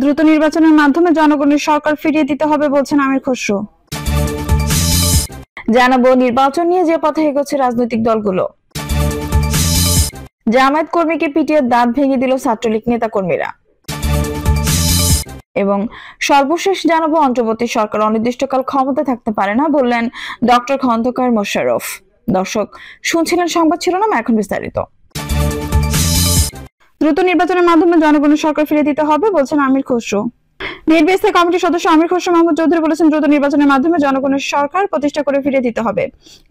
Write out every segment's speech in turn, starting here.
দ্রুত নির্বাচনের মাধ্যমে জনগণের সরকার ফিরিয়ে দিতে হবে বলছেন আমির খসরু। জানাবো নির্বাচন নিয়ে যে পথে এগোচ্ছে রাজনৈতিক দলগুলো। জামায়াত কর্মীকে পিটিয়ে দাঁত ভেঙে দিল ছাত্রলীগ নেতা কর্মীরা। এবং সর্বশেষ জানাবো অন্তর্বর্তী সরকার অনির্দিষ্টকাল ক্ষমতা থাকতে পারে না বললেন ডক্টর খন্দকার মোশাররফ। দর্শক শুনছিলেন সংবাদ শিরোনাম, এখন বিস্তারিত। দ্রুত নির্বাচনের মাধ্যমে জনগণের সরকার ফিরিয়ে দিতে হবে বলছেন আমির খসরু। বিএনপি স্থায়ী কমিটির সদস্য আমির খসরু মাহমুদ চৌধুরী বলেছেন, দ্রুত নির্বাচনের মাধ্যমে জনগণের সরকার প্রতিষ্ঠা করে ফিরিয়ে দিতে হবে।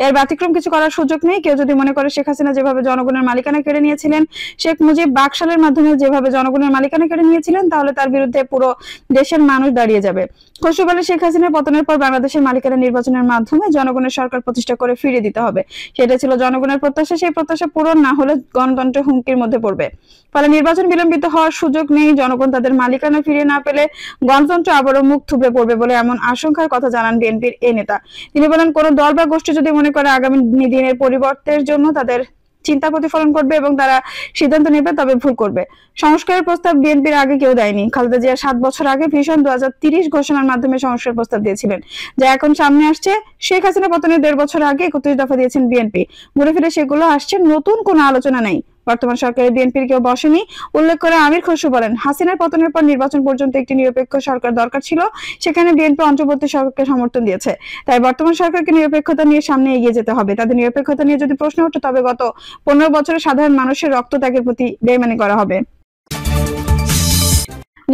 এর ব্যতিক্রম কিছু করার সুযোগ নেই। কেউ যদি মনে করে শেখ হাসিনা যেভাবে জনগণের মালিকানা কেড়ে নিয়েছিলেন, শেখ মুজিব বাকশালের মাধ্যমে যেভাবে জনগণের মালিকানা কেড়ে নিয়েছিলেন, তাহলে তার বিরুদ্ধে পুরো দেশের মানুষ দাঁড়িয়ে যাবে। খসরু বলেন, শেখ হাসিনার পতনের পর বাংলাদেশের মালিকানা নির্বাচনের মাধ্যমে জনগণের সরকার প্রতিষ্ঠা করে ফিরিয়ে দিতে হবে। সেটা ছিল জনগণের প্রত্যাশা। সেই প্রত্যাশা পূরণ না হলে গণতন্ত্র হুমকির মধ্যে পড়বে। ফলে নির্বাচন বিলম্বিত হওয়ার সুযোগ নেই। জনগণ তাদের মালিকানা ফিরিয়ে না পেলে গণতন্ত্র আবারও মুখ থুবড়ে পড়বে বলে এমন আশঙ্কার কথা জানান বিএনপির এই নেতা। তিনি বলেন, কোন দল বা গোষ্ঠী যদি মনে করে আগামী দিনের পরিবর্তনের জন্য তাদের চিন্তা প্রতিফলন করবে এবং তারা সিদ্ধান্ত নেবে, তবে ভুল করবে। সংস্কারের প্রস্তাব বিএনপির আগে কেউ দেয়নি। খালেদা জিয়া 7 বছর আগে ভিশন 2030 ঘোষণার মাধ্যমে সংস্কারের প্রস্তাব দিয়েছিলেন, যা এখন সামনে আসছে। শেখ হাসিনা পতনের 1.5 বছর আগে 31 দফা দিয়েছেন বিএনপি। ঘুরে ফিরে সেগুলো আসছে, নতুন কোনো আলোচনা নেই। বর্তমান সরকারে বিএনপির কেউ বসেনি। উল্লেখ করে আমির খসরু বলেন, হাসিনার পতনের পর নির্বাচন পর্যন্ত একটি নিরপেক্ষ সরকার দরকার ছিল। সেখানে বিএনপি অন্তর্বর্তী সরকারকে সমর্থন দিয়েছে। তাই বর্তমান সরকারকে নিরপেক্ষতা নিয়ে সামনে এগিয়ে যেতে হবে। তাদের নিরপেক্ষতা নিয়ে যদি প্রশ্ন ওঠে, তবে গত 15 বছরে সাধারণ মানুষের রক্তত্যাগের প্রতি বেইমানি করা হবে।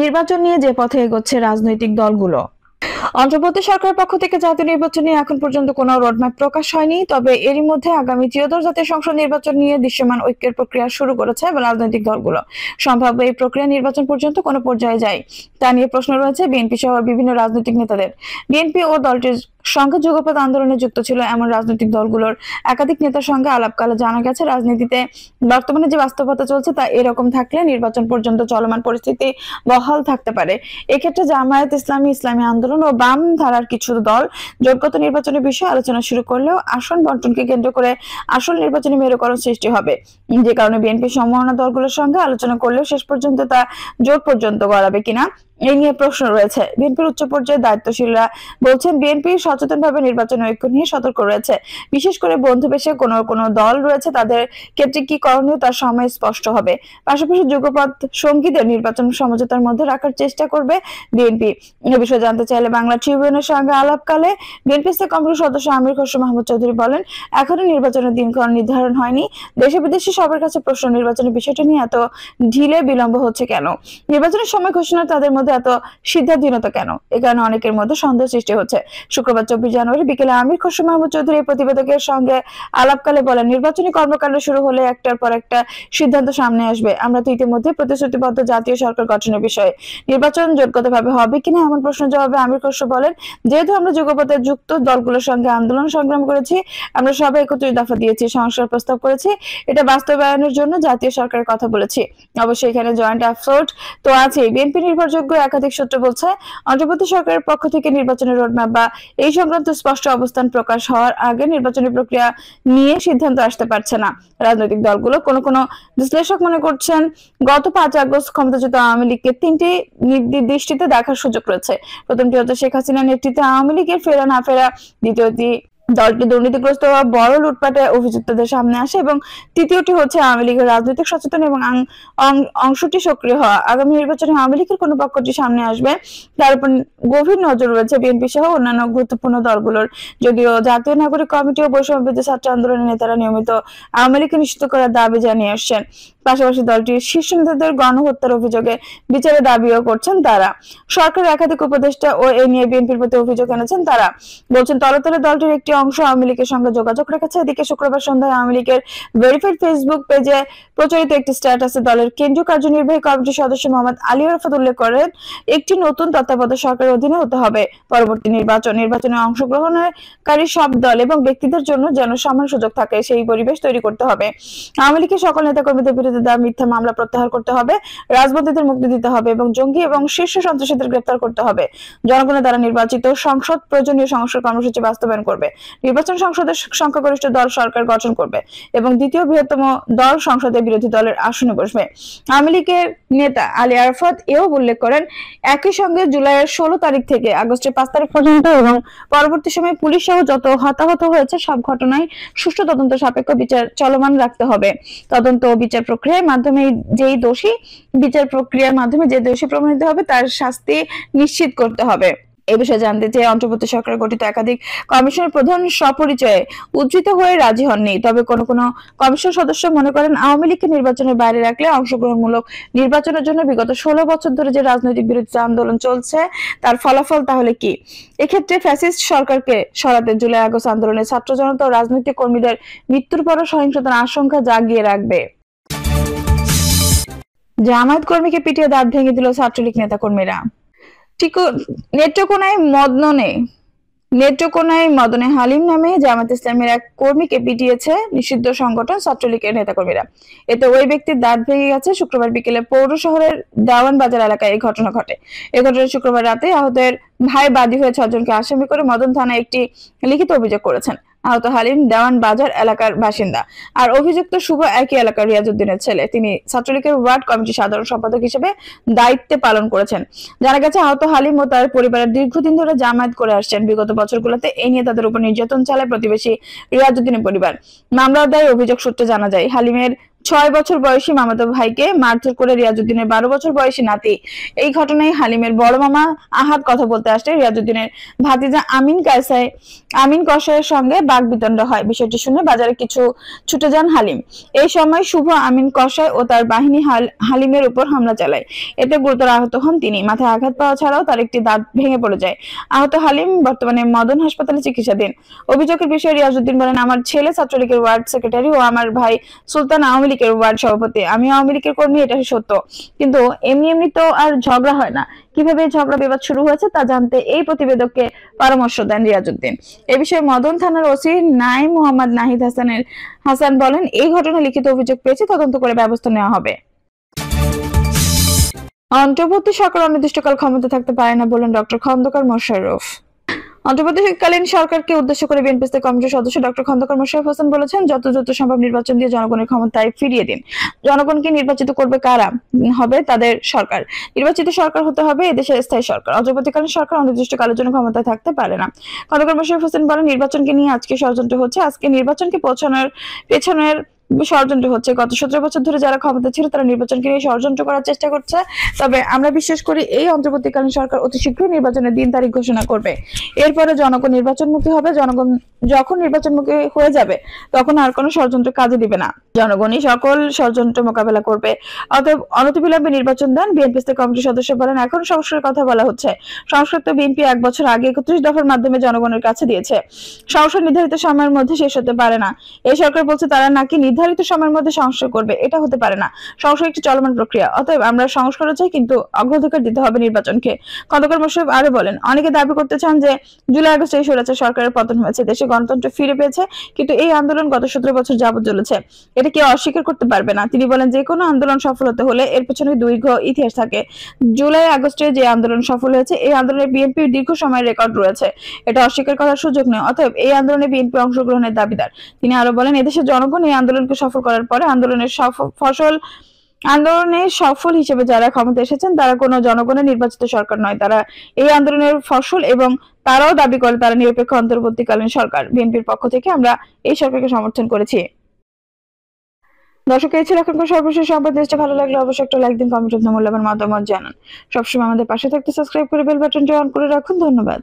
নির্বাচন নিয়ে যে পথে এগোচ্ছে রাজনৈতিক দলগুলো। অন্তর্বর্তী সরকারের পক্ষ থেকে জাতীয় নির্বাচন নিয়ে এখন পর্যন্ত কোনো রোডম্যাপ প্রকাশ হয়নি। তবে এরই মধ্যে আগামী ত্রয়োদশ জাতীয় সংসদ নির্বাচন নিয়ে দৃশ্যমান ঐক্যের প্রক্রিয়া শুরু করেছে রাজনৈতিক দলগুলো। সম্ভাব্য এই প্রক্রিয়া নির্বাচন পর্যন্ত কোনো পর্যায়ে যায় তা নিয়ে প্রশ্ন রয়েছে বিএনপি সহ বিভিন্ন রাজনৈতিক নেতাদের। বিএনপি ও দলটির সঙ্গে যুগপৎ আন্দোলনে যুক্ত ছিল এমন রাজনৈতিক দলগুলোর একাধিক নেতার সঙ্গে আলাপকালে জানা গেছে, রাজনীতিতে বর্তমানে যে বাস্তবতা চলছে তা এরকম থাকলে নির্বাচন পর্যন্ত চলমান পরিস্থিতি বহাল থাকতে পারে। এক্ষেত্রে জামায়াত ইসলামী, ইসলামী আন্দোলন ও বাম ধারার কিছু দল জোটগত নির্বাচনের বিষয়ে আলোচনা শুরু করলেও আসন বন্টনকে কেন্দ্র করে আসল নির্বাচনী মেরুকরণ সৃষ্টি হবে, যে কারণে বিএনপি সম্ভাবনা দলগুলোর সঙ্গে আলোচনা করলেও শেষ পর্যন্ত তা জোট পর্যন্ত গড়াবে কিনা এই নিয়ে প্রশ্ন রয়েছে। বিএনপির উচ্চ পর্যায়ে দায়িত্বশীলরা বলছেন, বিএনপি সচেতনভাবে নির্বাচন ঐক্য নিয়ে সতর্ক রয়েছে। বিশেষ করে বন্ধুবেশে কোন দল রয়েছে, তাদের ক্ষেত্রে কি করণীয় তার সময় স্পষ্ট হবে। পাশাপাশি যুগপৎ সঙ্গীদের নির্বাচন সমঝোতার মধ্যে রাখার চেষ্টা করবে বিএনপি। এ বিষয়ে জানতে চাইলে বাংলা ট্রিবিউনের সঙ্গে আলাপকালে বিএনপি স্থায়ী কমিটির সদস্য আমির খসরু মাহমুদ চৌধুরী বলেন, এখনো নির্বাচনের দিনক্ষণ নির্ধারণ হয়নি। দেশে বিদেশে সবার কাছে প্রশ্ন, নির্বাচনের বিষয়টা নিয়ে এত ঢিলে বিলম্ব হচ্ছে কেন? নির্বাচনের সময় ঘোষণা তাদের মধ্যে এত সিদ্ধান্তহীনতা কেন? এ কারণে অনেকের মধ্যে সন্দেহ সৃষ্টি হচ্ছে। শুক্রবার 24 জানুয়ারি বিকেলে আমির খসরু মাহমুদ চৌধুরী প্রতিবেদকের সঙ্গে আলাপকালে বলেন, নির্বাচনী কর্মকাণ্ড শুরু হলে একটার পর একটা সিদ্ধান্ত সামনে আসবে। আমরা তো ইতিমধ্যে প্রতিশ্রুতিবদ্ধ জাতীয় সরকার গঠনের বিষয়ে। নির্বাচন জোটগতভাবে হবে কিনা এমন প্রশ্নের জবাবে আমির খসরু বলেন, যেহেতু আমরা যুগপথে যুক্ত দলগুলোর সঙ্গে আন্দোলন সংগ্রাম করেছি, আমরা সবাই 31 দফা দিয়েছি, সংস্কার প্রস্তাব করেছি, এটা বাস্তবায়নের জন্য জাতীয় সরকারের কথা বলেছি। অবশ্যই এখানে জয়েন্ট এফোর্ট তো আছে। বিএনপি নির্ভরযোগ্য একাধিক সূত্র বলছে, অন্তর্বর্তী সরকারের পক্ষ থেকে নির্বাচনের রোডম্যাপ বা এই সংক্রান্ত স্পষ্ট অবস্থান প্রকাশ হওয়ার আগে নির্বাচনী প্রক্রিয়া নিয়ে সিদ্ধান্ত আসতে পারছে না। রাজনৈতিক দলগুলো কোনো বিশ্লেষক মনে করছেন, গত 5 আগস্ট ক্ষমতাচ্যুত আওয়ামী লীগকে 3টি দৃষ্টিতে দেখার সুযোগ রয়েছে। প্রথমটি হচ্ছে শেখ হাসিনার নেতৃত্বে আওয়ামী লীগের ফেরা না ফেরা, দ্বিতীয়টি দলটি দুর্নীতিগ্রস্ত হওয়া বড় লুটপাটে অভিযুক্তদের সামনে আসে এবং তৃতীয়টি হচ্ছে আওয়ামী লীগের রাজনৈতিক সচেতন এবং অংশটি সক্রিয় হওয়া। আগামী নির্বাচনে আওয়ামী লীগের কোন পক্ষটি সামনে আসবে তার উপর গভীর নজর রয়েছে বিএনপি সহ অন্যান্য গুরুত্বপূর্ণ দলগুলোর। যদিও জাতীয় নাগরিক কমিটি ও বৈষম্য বিরোধী ছাত্র আন্দোলনের নেতারা নিয়মিত আওয়ামী লীগকে নিষিদ্ধ করার দাবি জানিয়ে আসছেন, পাশাপাশি দলটির শীর্ষ নেতাদের গণহত্যার অভিযোগে বিচারের দাবিও করছেন তারা। সরকারের একাধিক উপদেষ্টা ও এ নিয়ে বিএনপির প্রতি অভিযোগ এনেছেন তারা। বলছেন, তলে তলে দলটির একটি অংশ আওয়ামী লীগের সঙ্গে যোগাযোগ রেখেছে। এদিকে শুক্রবার সন্ধ্যায় আওয়ামী লীগের ভেরিফাইড ফেসবুক পেজে প্রচারিত একটি স্ট্যাটাসে দলের কেন্দ্রীয় কার্যনির্বাহী কমিটির সদস্য মোহাম্মদ আলী আরাফাত উল্লেখ করেন, একটি নতুন তত্ত্বাবধায়ক সরকারের অধীনে হতে হবে পরবর্তী নির্বাচনে অংশগ্রহণকারী সব দল এবং ব্যক্তিদের জন্য যেন সমান সুযোগ থাকে সেই পরিবেশ তৈরি করতে হবে। আওয়ামী লীগের সকল নেতাকর্মীদের বিরুদ্ধে দেওয়া মিথ্যা মামলা প্রত্যাহার করতে হবে, রাজবন্দীদের মুক্তি দিতে হবে এবং জঙ্গি এবং শীর্ষ সন্ত্রাসীদের গ্রেফতার করতে হবে। জনগণের দ্বারা নির্বাচিত সংসদ প্রয়োজনীয় সংস্কার কর্মসূচি বাস্তবায়ন করবে। নির্বাচন সংসদের সংখ্যাগরিষ্ঠ দল সরকার গঠন করবে এবং দ্বিতীয় বৃহত্তম দল সংসদে বিরোধী দলের আসনে বসবে। আওয়ামী লীগের নেতা আলী আরাফাত এও উল্লেখ করেন, একই সঙ্গে জুলাইয়ের 16 তারিখ থেকে আগস্টের 5 তারিখ পর্যন্ত এবং পরবর্তী সময়ে পুলিশ সহ যত হতাহত হয়েছে সব ঘটনায় সুষ্ঠু তদন্ত সাপেক্ষ বিচার চলমান রাখতে হবে। তদন্ত ও বিচার প্রক্রিয়ার মাধ্যমে যে দোষী প্রমাণিত হবে তার শাস্তি নিশ্চিত করতে হবে। এই বিষয়ে জানতে চেয়ে অন্তর্বর্তী সরকার গঠিত একাধিক কমিশনের প্রধান স্বপরিচয়ে উদ্ধৃত হয়ে রাজি হননি। তবে কোন কমিশন সদস্য মনে করেন, আওয়ামী লীগকে নির্বাচনের বাইরে রাখলে অংশগ্রহণমূলক নির্বাচনের জন্য বিগত 16 বছর ধরে যে রাজনৈতিক বিরোধিতা আন্দোলন চলছে তার ফলাফল তাহলে কি? এক্ষেত্রে ফ্যাসিস্ট সরকারকে সরাতে জুলাই আগস্ট আন্দোলনের ছাত্র জনতা ও রাজনৈতিক কর্মীদের মৃত্যুর পরও সহিংসতার আশঙ্কা জাগিয়ে রাখবে। জামায়াত কর্মীকে পিটিয়ে দাঁত ভেঙে দিল ছাত্রলীগ নেতা কর্মীরা। নেত্রকোনায় মদনে হালিম নামে জামায়াত ইসলামের এক কর্মীকে পিটিয়েছে নিষিদ্ধ সংগঠন ছাত্রলীগের নেতাকর্মীরা। এতে ওই ব্যক্তির দাঁত ভেঙে গেছে। শুক্রবার বিকেলে পৌর শহরের দেওয়ান বাজার এলাকায় এই ঘটনা ঘটে। এই ঘটনায় শুক্রবার রাতে আহতের ভাই বাদী হয়ে 6 জনকে আসামি করে মদন থানায় একটি লিখিত অভিযোগ করেছেন। আহত হালিম দেওয়ান বাজার এলাকার বাসিন্দা, আর অভিযুক্ত শুভ একই এলাকার রিয়াজউদ্দিনের ছেলে। তিনি ছাত্রলীগের ওয়ার্ড কমিটির সাধারণ সম্পাদক হিসেবে দায়িত্বে পালন করেছেন। জানা গেছে, আহত হালিম ও তার পরিবারের দীর্ঘদিন ধরে জামায়াত করে আসছেন। বিগত বছরগুলোতে এই নিয়ে তাদের উপর নির্যাতন চালায় প্রতিবেশী রিয়াজউদ্দিনের পরিবার। মামলার দায় অভিযোগ সূত্রে জানা যায়, হালিমের 6 বছর বয়সী মামাতো ভাইকে মারধর করে রিয়াজউদ্দিনের 12 বছর বয়সী নাতি। এই ঘটনায় হালিমের বড় মামা আহাদ কথা বলতে আসলে রিয়াজউদ্দিনের ভাতিজা আমিন কসাইয়ের সঙ্গে বাকবিতণ্ডা হয়। বিষয়টি শুনে বাজারে কিছু ছুটে যান হালিম। এই সময় শুভ আমিন কসাই ও তার বাহিনী হালিমের উপর হামলা চালায়। এতে গুরুতর আহত হন তিনি। মাথায় আঘাত পাওয়া ছাড়াও তার একটি দাঁত ভেঙে পড়ে যায়। আহত হালিম বর্তমানে মদন হাসপাতালে চিকিৎসাধীন। অভিযোগের বিষয়ে রিয়াজউদ্দিন বলেন, আমার ছেলে ছাত্রলীগের ওয়ার্ড সেক্রেটারি ও আমার ভাই সুলতান আওয়ামী লীগের ওয়ার্ড সভাপতি। আমি আওয়ামী লীগের কর্মী, এটা সত্য, কিন্তু এমনি তো আর ঝগড়া হয় না। কিভাবে ঝগড়া বিবাদ শুরু হয়েছে তা জানতে এই প্রতিবেদককে পরামর্শ দেন রিয়াজউদ্দিন। এ বিষয়ে মদন থানার ওসি নাঈম মোহাম্মদ নাহিদ হাসান বলেন, এই ঘটনা লিখিত অভিযোগ পেয়েছে, তদন্ত করে ব্যবস্থা নেওয়া হবে। অন্তর্বর্তী সরকার অনির্দিষ্টকাল ক্ষমতা থাকতে পারে না বলেন ডক্টর খন্দকার মোশাররফ। অন্তর্বর্তীকালীন সরকারকে উদ্দেশ্য করে বিএনপি কমিটির সদস্য ডক্টর খন্দকার মোশাররফ হোসেন বলেছেন, যত দ্রুত সম্ভব নির্বাচন দিয়ে জনগণের ক্ষমতায় ফিরিয়ে দিন। জনগণকে নির্বাচিত করবে কারা? হবে তাদের সরকার। নির্বাচিত সরকার হতে হবে এদেশের স্থায়ী সরকার। অন্তর্বর্তীকালীন সরকার অনির্দিষ্টকালের জন্য ক্ষমতায় থাকতে পারে না। খন্দকার মোশাররফ হোসেন বলেন, নির্বাচনকে নিয়ে আজকে ষড়যন্ত্র হচ্ছে। আজকে নির্বাচনকে পেছনের ষড়যন্ত্র হচ্ছে। গত 17 বছর ধরে যারা ক্ষমতা ছিল তারা নির্বাচনকে নিয়ে ষড়যন্ত্র করার চেষ্টা করছে। তবে আমরা বিশ্বাস করি এই অন্তর্বর্তীকালীন সরকার অতি শীঘ্রই নির্বাচনের দিন তারিখ ঘোষণা করবে। এরপরে জনগণ নির্বাচনমুখী হবে। জনগণ যখন নির্বাচনমুখী হয়ে যাবে তখন আর কোনো ষড়যন্ত্র কাজে দিবে না। জনগণই সকল ষড়যন্ত্র মোকাবেলা করবে। অতএব অনতিবিলম্বে নির্বাচন দেন। বিএনপি কমিটির সদস্য বলেন, এখন সংস্কারের কথা বলা হচ্ছে। সংস্কার তো বিএনপি 1 বছর আগে 31 দফার মাধ্যমে জনগণের কাছে দিয়েছে। সংস্কার নির্ধারিত সময়ের মধ্যে শেষ হতে পারে না। এই সরকার বলছে তারা নাকি নির্ধারিত সময়ের মধ্যে সংস্কার করবে। এটা হতে পারে না। সংস্কার একটি চলমান প্রক্রিয়া। অতএব আমরা সংস্কারও চাই, কিন্তু অগ্রাধিকার দিতে হবে নির্বাচনকে। খন্দকার মোশাররফ আরো বলেন, অনেকে দাবি করতে চান যে জুলাই আগস্টে এই স্বৈরাচার সরকারের পতন হয়েছে, দেশে গণতন্ত্র ফিরে পেয়েছে, কিন্তু এই আন্দোলন গত 17 বছর যাবত চলেছে। এটা কেউ অস্বীকার করতে পারবে না। তিনি বলেন, যে কোনো আন্দোলন সফল হতে হলে এর পেছনে দীর্ঘ ইতিহাস থাকে। জুলাই আগস্টে যে আন্দোলন সফল হয়েছে, এই আন্দোলনে বিএনপির দীর্ঘ সময়ের রেকর্ড রয়েছে। এটা অস্বীকার করার সুযোগ নেই। অতএব এই আন্দোলনে বিএনপি অংশগ্রহণের দাবিদার। তিনি আরো বলেন, এদেশের জনগণ এই আন্দোলনকে সফল করার পরে আন্দোলনের সফল হিসেবে যারা ক্ষমতা এসেছেন তারা কোনো জনগণের নির্বাচিত সরকার নয়, তারা এই আন্দোলনের ফসল এবং তারাও দাবি করে তারা নিরপেক্ষ অন্তর্বর্তীকালীন সরকার। বিএনপির পক্ষ থেকে আমরা এই সরকারকে সমর্থন করেছি। দর্শক, এই ছিল এখনকার সর্বশেষ সংবাদ। দেশটা ভালো লাগলে অবশ্যই একটা লাইক দিন, কমেন্ট মূল্যবান মতামত জানান। সবসময় আমাদের পাশে থাকতে সাবস্ক্রাইব করে বেল বাটনটি অন করে রাখুন। ধন্যবাদ।